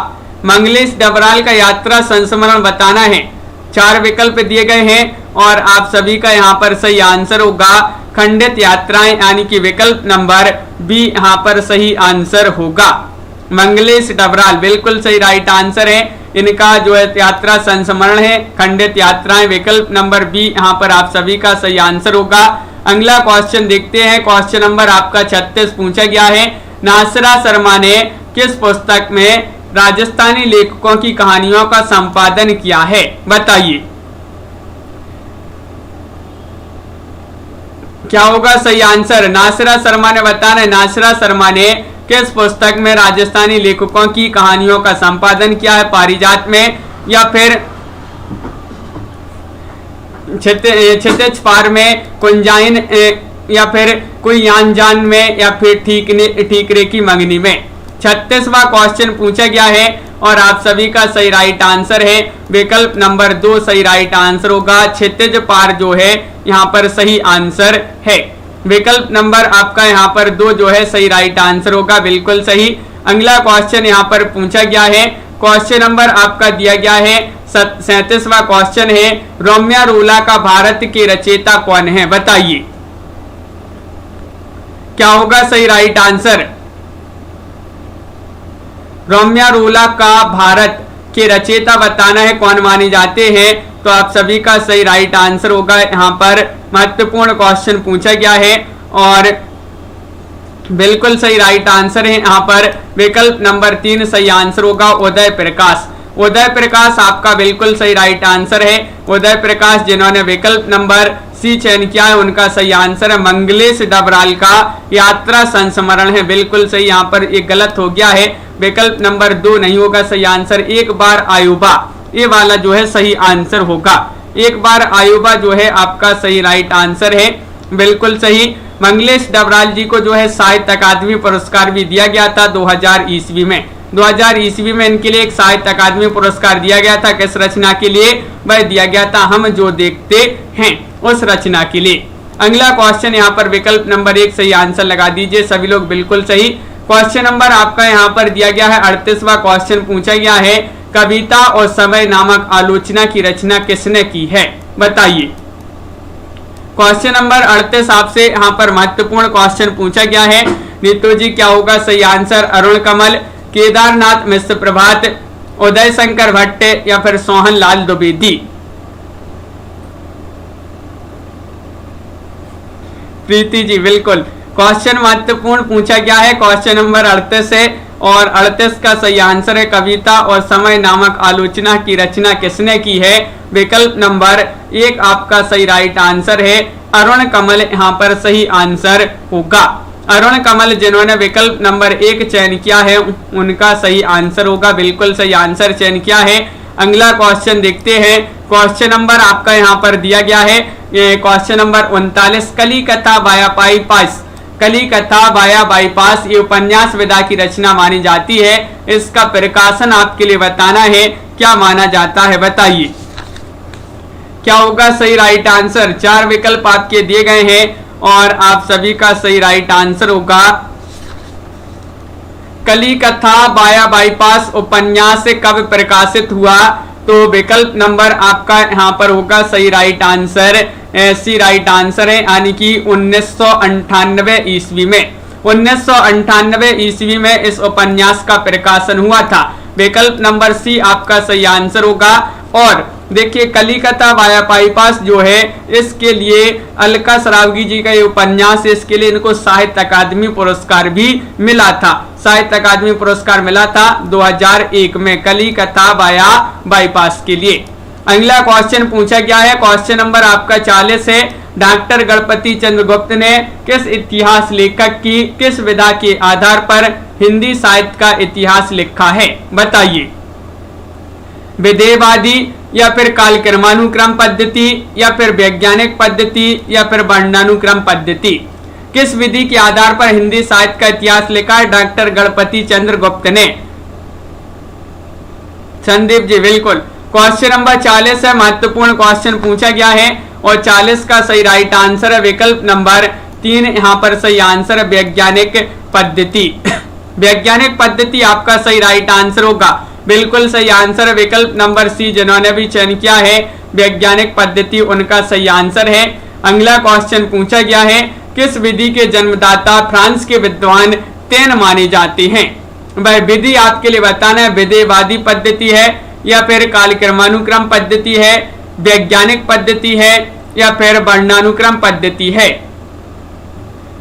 मंगलेश डबराल का यात्रा संस्मरण बताना है। चार विकल्प दिए गए हैं और आप सभी का यहाँ पर सही आंसर होगा खंडित यात्राएं, यानी कि विकल्प नंबर बी यहाँ पर सही आंसर होगा। मंगलेश डबराल बिल्कुल सही राइट आंसर है। इनका जो है यात्रा संस्मरण है, खंडित यात्राएं। विकल्प नंबर बी यहाँ पर आप सभी का सही आंसर होगा। अगला क्वेश्चन देखते हैं। क्वेश्चन नंबर आपका 36 पूछा गया है। नासिरा शर्मा ने किस पुस्तक में राजस्थानी लेखकों की कहानियों का संपादन किया है? बताइए क्या होगा सही आंसर? नासिरा शर्मा ने बताना है। नासिरा शर्मा ने किस पुस्तक में राजस्थानी लेखकों की कहानियों का संपादन किया है? पारिजात में, या फिर क्षितिज पार में, कुंजाइन, या फिर कोई यान जान में, या फिर ठीकरे की मंगनी में? 36वां क्वेश्चन पूछा गया है और आप सभी का सही राइट आंसर है विकल्प नंबर 2 सही राइट आंसर होगा। क्षितिज पार जो है यहाँ पर सही आंसर है। विकल्प नंबर आपका यहाँ पर 2 जो है सही राइट आंसर होगा। बिल्कुल सही। अगला क्वेश्चन यहाँ पर पूछा गया है। क्वेश्चन नंबर आपका दिया गया है 37वां क्वेश्चन है। रोमियो रोला का भारत के रचयिता कौन है? बताइए क्या होगा सही राइट आंसर? रोमियो रोला का भारत के रचयिता बताना है कौन माने जाते हैं? तो आप सभी का सही राइट आंसर होगा। यहाँ पर महत्वपूर्ण क्वेश्चन पूछा गया है और बिल्कुल सही राइट आंसर है यहाँ पर विकल्प नंबर 3 सही आंसर होगा। उदय प्रकाश। उदय प्रकाश आपका बिल्कुल सही राइट आंसर है। उदय प्रकाश जिन्होंने विकल्प नंबर सी चयन किया है उनका सही आंसर है मंगलेश डबराल का यात्रा संस्मरण है। बिल्कुल सही, यहाँ पर एक गलत हो गया है, विकल्प नंबर 2 नहीं होगा सही आंसर। एक बार आयुबा, ये वाला जो है सही आंसर होगा। एक बार आयुबा जो है आपका सही राइट आंसर है, बिल्कुल सही। मंगलेश डबराल जी को जो है साहित्य अकादमी पुरस्कार भी दिया गया था 2000 ईस्वी में। 2000 ईस्वी में इनके लिए एक साहित्य अकादमी पुरस्कार दिया गया था। किस रचना के लिए? वह दिया गया था हम जो देखते हैं, उस रचना के लिए। अगला क्वेश्चन यहाँ पर विकल्प नंबर 1 सही आंसर लगा दीजिए सभी लोग, बिल्कुल सही। क्वेश्चन नंबर आपका यहाँ पर दिया गया है 38वां क्वेश्चन पूछा गया है, कविता और समय नामक आलोचना की रचना किसने की है? बताइए। क्वेश्चन नंबर 38 आपसे यहाँ पर महत्वपूर्ण क्वेश्चन पूछा गया है। नीतू जी क्या होगा सही आंसर? अरुण कमल, केदारनाथ मिश्र प्रभात, उदय शंकर भट्ट या फिर सोहन लाल द्विवेदी? प्रीति जी बिल्कुल, क्वेश्चन महत्वपूर्ण पूछा गया है। क्वेश्चन नंबर 38 है और 38 का सही आंसर है कविता और समय नामक आलोचना की रचना किसने की है? विकल्प नंबर 1 आपका सही राइट आंसर है अरुण कमल, यहाँ पर सही आंसर होगा। अरुण कमल जिन्होंने विकल्प नंबर 1 चयन किया है उनका सही आंसर होगा, बिल्कुल सही आंसर चयन किया है। अगला क्वेश्चन देखते हैं। क्वेश्चन नंबर आपका यहाँ पर दिया गया है क्वेश्चन नंबर 39, कली कथा वाया बाईपास। कली कथा वाया बाईपास ये उपन्यास विधा की रचना मानी जाती है। इसका प्रकाशन आपके लिए बताना है, क्या माना जाता है? बताइए क्या होगा सही राइट आंसर। 4 विकल्प आपके दिए गए हैं और आप सभी का सही राइट आंसर होगा कली कथा वाया बाईपास उपन्यास कब प्रकाशित हुआ? तो विकल्प नंबर आपका यहाँ पर होगा सही राइट आंसर, सी राइट आंसर है, यानी कि 1998 ईस्वी में। 1998 ईस्वी में इस उपन्यास का प्रकाशन हुआ था। विकल्प नंबर सी आपका सही आंसर होगा। और देखिए कलिकता वाया बाईपास जो है इसके लिए अलका सरावगी जी का ये उपन्यास है, इसके लिए इनको साहित्य अकादमी पुरस्कार भी मिला था। साहित्य अकादमी पुरस्कार मिला था 2001 में कलिकता वाया बाईपास के लिए। अगला क्वेश्चन पूछा गया है क्वेश्चन नंबर आपका 40 है, डॉक्टर गणपति चंद्रगुप्त ने किस इतिहास लेखक की किस विधा के आधार पर हिंदी साहित्य का इतिहास लिखा है? बताइए। विधेयवादी या फिर कालक्रमानुक्रम पद्धति या फिर वैज्ञानिक पद्धति या फिर वर्णानुक्रम पद्धति? किस विधि के आधार पर हिंदी साहित्य का इतिहास लिखा है डॉक्टर गणपति चंद्रगुप्त ने? संदीप जी बिल्कुल, क्वेश्चन नंबर 40 है, महत्वपूर्ण क्वेश्चन पूछा गया है और 40 का सही राइट आंसर है विकल्प नंबर 3, यहाँ पर सही आंसर है वैज्ञानिक पद्धति। वैज्ञानिक पद्धति आपका सही राइट आंसर होगा, बिल्कुल सही आंसर है विकल्प नंबर सी, जिन्होंने भी चयन किया है वैज्ञानिक पद्धति उनका सही आंसर है। अगला क्वेश्चन पूछा गया है, किस विधि के जन्मदाता फ्रांस के विद्वान तेन माने जाते हैं? वह विधि आपके लिए बताना है, विधेयवादी पद्धति है या फिर कालक्रमानुक्रम पद्धति है, वैज्ञानिक पद्धति है या फिर वर्णानुक्रम पद्धति है?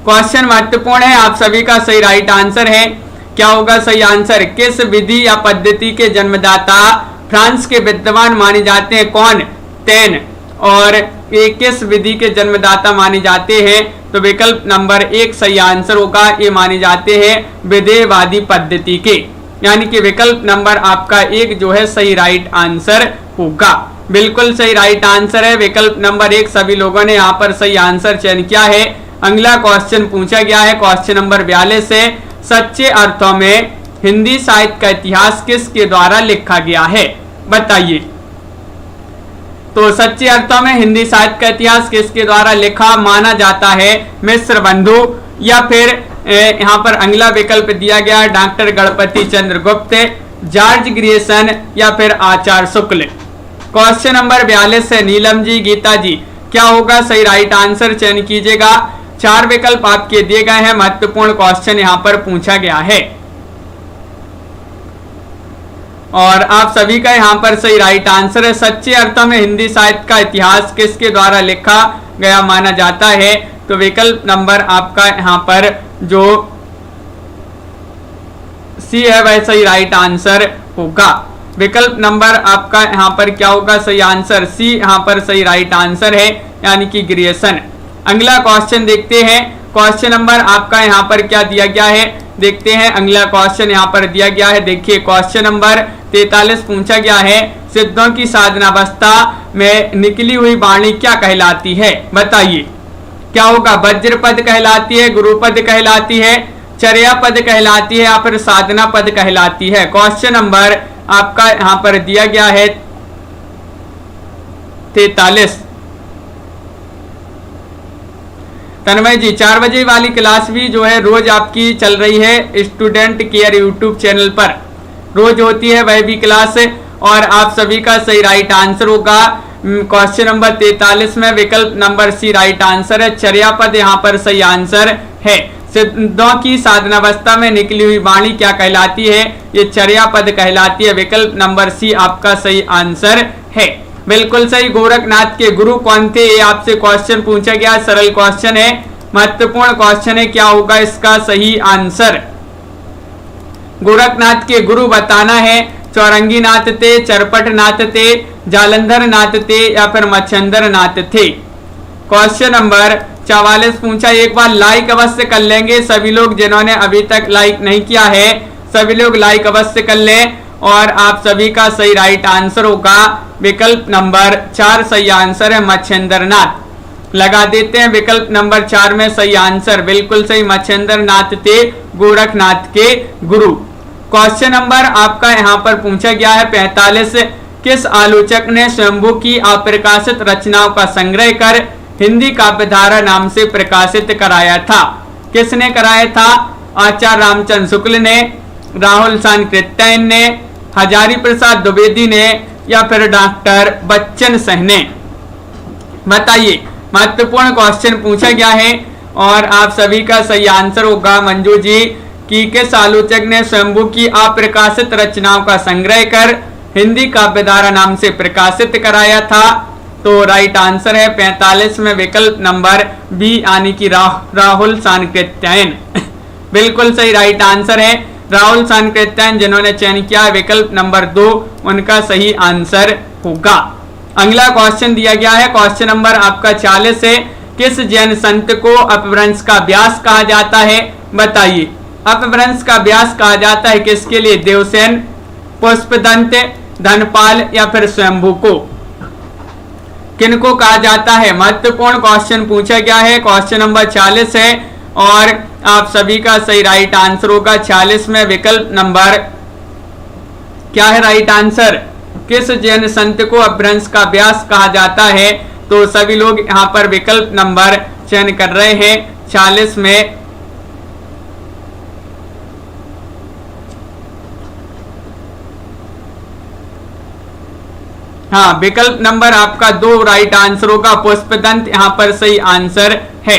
क्वेश्चन महत्वपूर्ण है, आप सभी का सही राइट आंसर है। क्या होगा सही आंसर? किस विधि या पद्धति के जन्मदाता फ्रांस के विद्वान माने जाते हैं? कौन? तेन। और ये किस विधि के जन्मदाता माने जाते हैं? तो विकल्प नंबर 1 सही आंसर होगा, ये माने जाते हैं विधेयवादी पद्धति के, यानी कि विकल्प नंबर आपका 1 जो है सही राइट आंसर होगा। बिल्कुल सही राइट आंसर है विकल्प नंबर 1, सभी लोगों ने यहाँ पर सही आंसर चयन किया है। अगला क्वेश्चन पूछा गया है क्वेश्चन नंबर 42 है, सच्चे अर्थों में हिंदी साहित्य का इतिहास किसके द्वारा लिखा गया है? बताइए। तो सच्चे अर्थों में हिंदी साहित्य का इतिहास किसके द्वारा लिखा माना जाता है? मिश्र बंधु या फिर यहाँ पर अगला विकल्प दिया गया doctor Ganpati Chandragupta, George Grierson या फिर आचार्य शुक्ल। क्वेश्चन नंबर 42 है, नीलम जी, गीता जी, क्या होगा सही राइट आंसर चयन कीजिएगा। 4 विकल्प आपके दिए गए हैं, महत्वपूर्ण क्वेश्चन यहाँ पर पूछा गया है और आप सभी का यहाँ पर सही राइट आंसर है, सच्चे अर्थों में हिंदी साहित्य का इतिहास किसके द्वारा लिखा गया माना जाता है? तो विकल्प नंबर आपका यहाँ पर जो सी है वह सही राइट आंसर होगा। विकल्प नंबर आपका यहाँ पर क्या होगा सही आंसर? सी यहाँ पर सही राइट आंसर है, यानी कि ग्रेजुएशन। अगला क्वेश्चन देखते हैं। क्वेश्चन नंबर आपका यहाँ पर क्या दिया गया है, देखते हैं। अगला क्वेश्चन यहाँ पर दिया गया है, देखिए क्वेश्चन नंबर 43 पूछा गया है, सिद्धों की साधनावस्था में निकली हुई वाणी क्या कहलाती है, बताइए क्या होगा। वज्र पद कहलाती है, गुरु पद कहलाती है, चर्या पद कहलाती है, या फिर साधना पद कहलाती है। क्वेश्चन नंबर आपका यहाँ पर दिया गया है 43। तन्मय जी 4 बजे वाली क्लास भी जो है रोज आपकी चल रही है स्टूडेंट केयर यूट्यूब चैनल पर, रोज होती है वह भी क्लास, और आप सभी का सही राइट आंसर होगा। क्वेश्चन नंबर 43 में विकल्प नंबर सी राइट आंसर है। चर्या पद यहाँ पर सही आंसर है। सिद्धों की साधनावस्था में निकली हुई वाणी क्या कहलाती है, ये चर्या पद कहलाती है। विकल्प नंबर सी आपका सही आंसर है, बिल्कुल सही। गोरखनाथ के गुरु कौन थे, ये आपसे क्वेश्चन पूछा गया, सरल क्वेश्चन है, महत्वपूर्ण क्वेश्चन है। क्या होगा इसका सही आंसर, गोरखनाथ के गुरु बताना है। चौरंगी नाथ थे, चरपट नाथ थे, जालंधर नाथ थे, या फिर मच्छंदर नाथ थे। क्वेश्चन नंबर 44 पूछा, एक बार लाइक अवश्य कर लेंगे सभी लोग, जिन्होंने अभी तक लाइक नहीं किया है सभी लोग लाइक अवश्य कर लें, और आप सभी का सही राइट आंसर होगा विकल्प नंबर 4 सही आंसर है, मच्छेंद्र नाथ। लगा देते हैं विकल्प नंबर 4 में सही आंसर, बिल्कुल सही, मच्छेंद्र नाथ थे गोरखनाथ के गुरु। क्वेश्चन नंबर आपका यहाँ पर पूछा गया है 45, किस आलोचक ने शंभू की अप्रकाशित रचनाओं का संग्रह कर हिंदी काव्यधारा नाम से प्रकाशित कराया था, किसने कराया था। आचार्य रामचंद्र शुक्ल ने, राहुल सांकृत्यायन ने, हजारी प्रसाद द्विवेदी ने, या फिर डॉक्टर बच्चन सिंह ने, बताइए। महत्वपूर्ण क्वेश्चन पूछा गया है, और आप सभी का सही आंसर होगा मंजू जी कि किस आलोचक ने शंभू की अप्रकाशित रचनाओं का संग्रह कर हिंदी काव्यधारा नाम से प्रकाशित कराया था। तो राइट आंसर है 45 में विकल्प नंबर बी यानी कि राहुल सांकृत्यायन। बिल्कुल सही राइट आंसर है राहुल सांकृत्यायन, जिन्होंने चयन किया विकल्प नंबर 2 उनका सही आंसर होगा। अगला क्वेश्चन दिया गया है, क्वेश्चन नंबर आपका 40 है, किस जैन संत को अपभ्रंश का व्यास कहा जाता है, बताइए। अपभ्रंश का व्यास कहा जाता है किसके लिए, देवसेन, पुष्पदंत, धनपाल, या फिर स्वयंभू को, किनको कहा जाता है। महत्वपूर्ण क्वेश्चन पूछा गया है, क्वेश्चन नंबर 40 है, और आप सभी का सही राइट आंसर होगा 40 में विकल्प नंबर क्या है राइट आंसर, किस जैन संत को अपभ्रंश का व्यास कहा जाता है। तो सभी लोग यहाँ पर विकल्प नंबर चयन कर रहे हैं 40 में। हाँ, विकल्प नंबर आपका 2 राइट आंसर होगा, पुष्पदंत यहाँ पर सही आंसर है।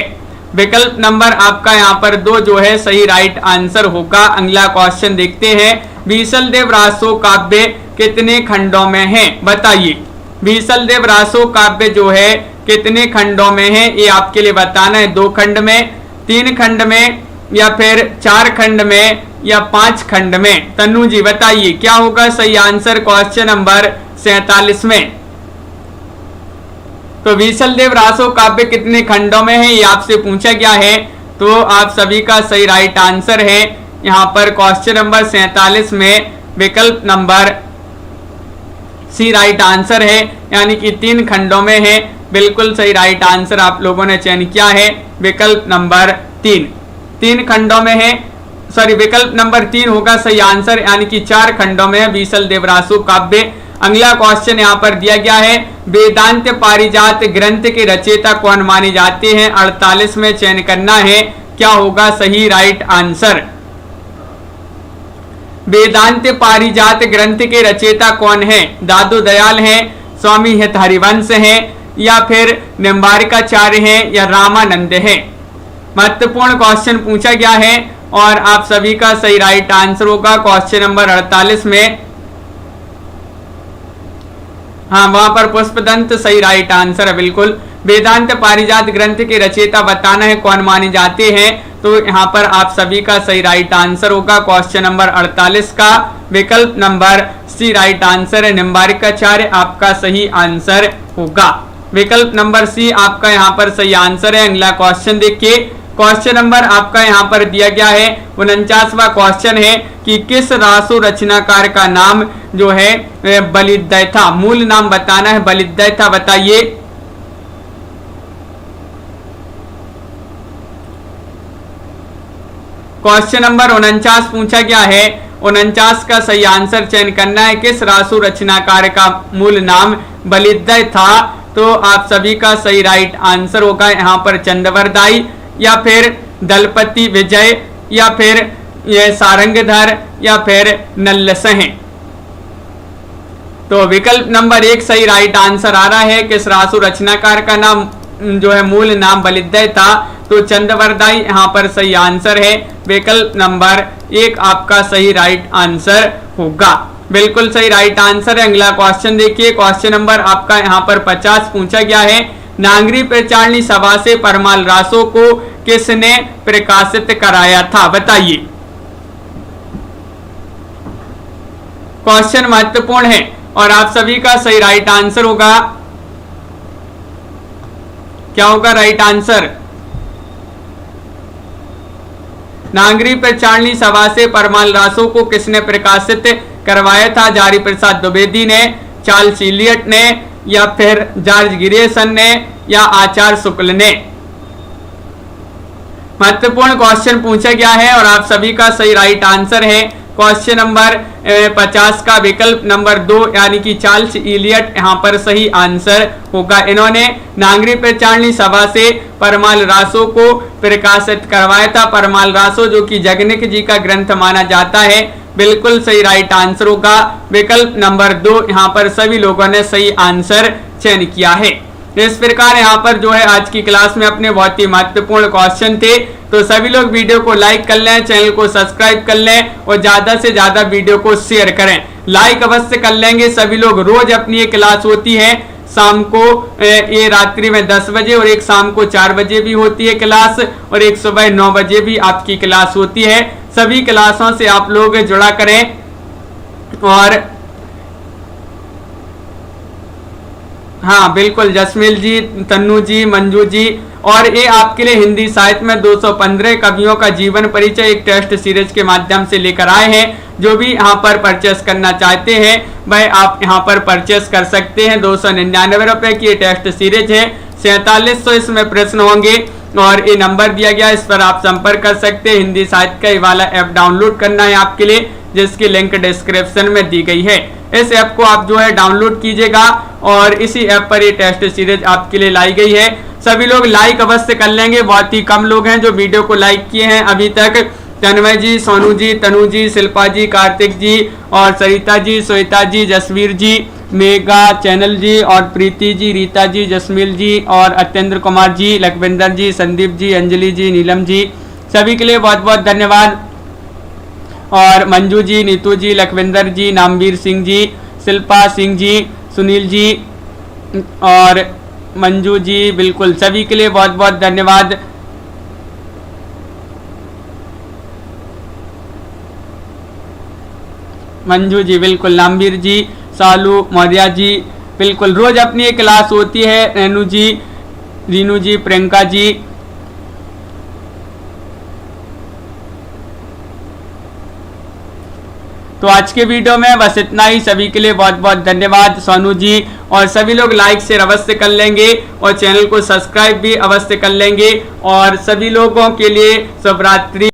विकल्प नंबर आपका यहाँ पर 2 जो है सही राइट आंसर होगा। अगला क्वेश्चन देखते हैं, बीसल देव रासो काव्य कितने खंडों में है, बताइए। बीसल देव रासो काव्य जो है कितने खंडों में है, ये आपके लिए बताना है। 2 खंड में, 3 खंड में, या फिर 4 खंड में, या 5 खंड में। तन्नू जी बताइए क्या होगा सही आंसर क्वेश्चन नंबर 47 में। तो बीसल देव रासो काव्य कितने खंडों में है, ये आपसे पूछा गया है। तो आप सभी का सही राइट आंसर है यहाँ पर क्वेश्चन नंबर 47 में विकल्प नंबर सी राइट आंसर है, यानी कि 3 खंडों में है। बिल्कुल सही राइट आंसर आप लोगों ने चयन किया है विकल्प नंबर 3 खंडों में है, सॉरी विकल्प नंबर 3 होगा सही आंसर, यानी कि 4 खंडों में है बीसल देव रासो काव्य। अगला क्वेश्चन यहाँ पर दिया गया है, वेदांत पारिजात ग्रंथ के रचयिता कौन माने जाते हैं, 48 में चयन करना है, क्या होगा सही राइट आंसर। वेदांत पारिजात ग्रंथ के रचयिता कौन है, दादू दयाल हैं, स्वामी हित हरिवंश हैं, या फिर निम्बारिकाचार्य हैं, या रामानंद हैं। महत्वपूर्ण क्वेश्चन पूछा गया है, और आप सभी का सही राइट आंसर होगा क्वेश्चन नंबर 48 में। हाँ, वहां पर पुष्पदंत सही राइट आंसर है। बिल्कुल, वेदांत पारिजात ग्रंथ के रचयिता बताना है कौन माने जाते हैं। तो यहाँ पर आप सभी का सही राइट आंसर होगा क्वेश्चन नंबर 48 का विकल्प नंबर सी राइट आंसर है, निम्बारिकाचार्य आपका सही आंसर होगा। विकल्प नंबर सी आपका यहाँ पर सही आंसर है। अगला क्वेश्चन देखिए, क्वेश्चन नंबर आपका यहाँ पर दिया गया है 49वां क्वेश्चन है कि किस रासो रचनाकार का नाम जो है बलिद्य था। मूल नाम बताना है, बलिद्य था, बताइए। क्वेश्चन नंबर 49 पूछा गया है, 49 का सही आंसर चयन करना है। किस रासो रचनाकार का मूल नाम बलिद्य था? तो आप सभी का सही राइट आंसर होगा यहाँ पर चंद्रवरदाई, या फिर दलपति विजय, या फिर ये सारंगधर, या फिर नल्लसह। तो विकल्प नंबर 1 सही राइट आंसर आ रहा है। किस रासो रचनाकार का नाम जो है मूल नाम बलिद्य था, तो चंद्रवरदाई यहाँ पर सही आंसर है। विकल्प नंबर 1 आपका सही राइट आंसर होगा, बिल्कुल सही राइट आंसर है। अगला क्वेश्चन देखिए, क्वेश्चन नंबर आपका यहाँ पर 50 पूछा गया है, नागरी प्रचारणी सभा से परमाल रासो को किसने प्रकाशित कराया था, बताइए। क्वेश्चन महत्वपूर्ण है और आप सभी का सही राइट आंसर होगा। क्या होगा राइट आंसर? नागरी प्रचारणी सभा से परमाल रासो को किसने प्रकाशित करवाया था? जारी प्रसाद द्विवेदी ने, चार्ल्स इलियट ने, या फिर जॉर्ज गिरिसन ने, या आचार्य शुक्ल ने। महत्वपूर्ण क्वेश्चन पूछा गया है और आप सभी का सही राइट आंसर है। क्वेश्चन नंबर 50 का विकल्प नंबर 2 यानी कि चार्ल्स इलियट यहाँ पर सही आंसर होगा। इन्होंने नागरी प्रचारणी सभा से परमाल रासो को प्रकाशित करवाया था। परमाल रासो जो कि जगनिक जी का ग्रंथ माना जाता है, बिल्कुल सही राइट आंसर होगा। विकल्प नंबर 2 यहाँ पर सभी लोगों ने सही आंसर चयन किया है। इस प्रकार यहाँ पर जो है आज की क्लास में अपने बहुत ही महत्वपूर्ण क्वेश्चन थे। तो सभी लोग वीडियो को लाइक कर लें, चैनल को सब्सक्राइब कर लें और ज्यादा से ज्यादा वीडियो को शेयर करें। लाइक अवश्य कर लेंगे सभी लोग। रोज अपनी ये क्लास होती है शाम को, ये रात्रि में 10 बजे, और एक शाम को 4 बजे भी होती है क्लास, और एक सुबह 9 बजे भी आपकी क्लास होती है। सभी क्लासों से आप लोग जुड़ा करें। और हाँ बिल्कुल, जसमील जी, तन्नू जी, मंजू जी, और ये आपके लिए हिंदी साहित्य में 215 कवियों का जीवन परिचय एक टेस्ट सीरीज के माध्यम से लेकर आए हैं। जो भी यहाँ पर परचेस करना चाहते हैं वह आप यहाँ पर परचेस कर सकते हैं। 299 रुपए की ये टेस्ट सीरीज है। 4700 इसमें प्रश्न होंगे और ये नंबर दिया गया, इस पर आप संपर्क कर सकते हैं। हिंदी साहित्य का ये वाला ऐप डाउनलोड करना है आपके लिए, जिसकी लिंक डिस्क्रिप्शन में दी गई है। इस ऐप को आप जो है डाउनलोड कीजिएगा और इसी ऐप पर ये टेस्ट सीरीज आपके लिए लाई गई है। सभी लोग लाइक अवश्य कर लेंगे। बहुत ही कम लोग हैं जो वीडियो को लाइक किए हैं अभी तक। तन्मय जी, सोनू जी, तनु जी, शिल्पा जी, कार्तिक जी, और सरिता जी, श्वेता जी, जसवीर जी, मेगा चैनल जी, और प्रीति जी, रीता जी, जसमील जी, और अत्येंद्र कुमार जी, लखविंदर जी, संदीप जी, अंजलि जी, नीलम जी, सभी के लिए बहुत बहुत धन्यवाद। और मंजू जी, नीतू जी, लखविंदर जी, नामवीर सिंह जी, शिल्पा सिंह जी, सुनील जी और मंजू जी, बिल्कुल सभी के लिए बहुत बहुत धन्यवाद। मंजू जी, बिल्कुल, नामवीर जी, सालू मौर्या जी, बिल्कुल रोज अपनी एक क्लास होती है। रेनू जी, रीनू जी, प्रियंका जी, तो आज के वीडियो में बस इतना ही। सभी के लिए बहुत बहुत धन्यवाद सोनू जी, और सभी लोग लाइक शेयर अवश्य कर लेंगे और चैनल को सब्सक्राइब भी अवश्य कर लेंगे। और सभी लोगों के लिए शुभ रात्रि।